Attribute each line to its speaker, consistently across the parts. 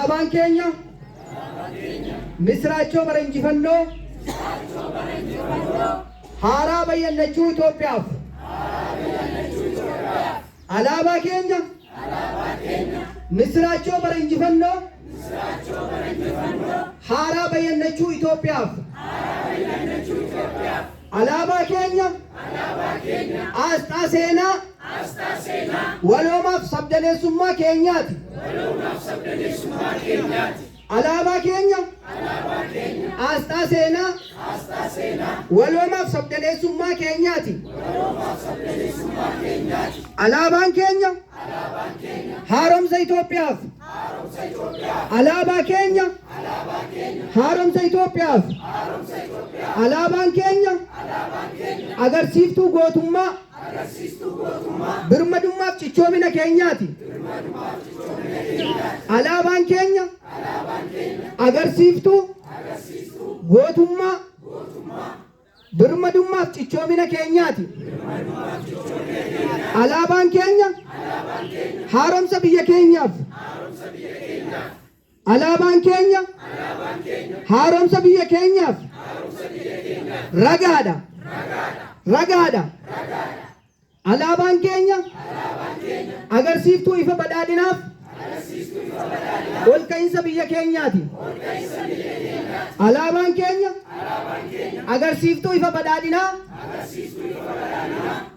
Speaker 1: አባን ኬኛ ምስራቸው በረንጂፈኖ ሃራ በየነቹ ኢትዮጵያፍ አላባ ኬኛ ምስራቸው በረንጂፈኖ ሃራ በየነቹ ኢትዮጵያፍ አላባ ኬኛ አስጣ ሴና ወሎማፍ ሰብደኔሱማ ኬኛት አላባ ኬኛ አስጣ ሴና ወሎማፍ ሰብደኔሱማ ኬኛት አላባን ኬኛ ሃሮምሰ ኢትዮጵያፍ አላባ ኬኛ ሃሮምሰ ኢትዮጵያፍ አላባን ኬኛ አገርሲፍቱ ጎቱማ birmadummaaf cichoomina keenyaati. Alaabaan keenya agarsiiftuu gootummaa birmadummaaf cichoomina keenyaati. Alaabaan keenya haaromsa biyya keenyaaf. Alaabaan keenya haaromsa biyya keenyaaf ragaadha. Ragaadha. Alaabaan keenya agarsiiftuu ifa badhaadhinaaf ol ka'iinsa biyya keenyaati. Alaabaan keenya agarsiiftuu ifa badhaadhinaa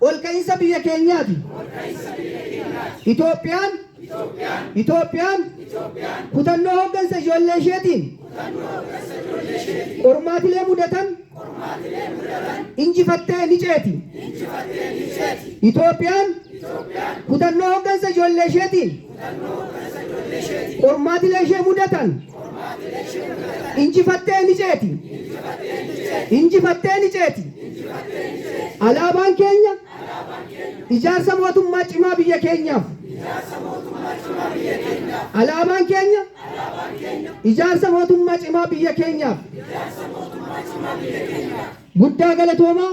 Speaker 1: ol ka'iinsa biyya keenyaati. Itoophiyaan kutannoo hooggansa ijoollee isheetiin qormaatilee mudatan injifattee ni ceeti. Itoophiyaan kutannoo hooggansa ijoollee isheetiin qormaatilee ishee mudatan injifattee ni ceeti. Injifattee ni ceeti. Alaabaan keenya ijaarsa mootummaa cimaa biyya keenyaaf. Alaabaan keenya ijaarsa mootummaa cimaa biyya keenyaaf. Guddaa galatoomaa.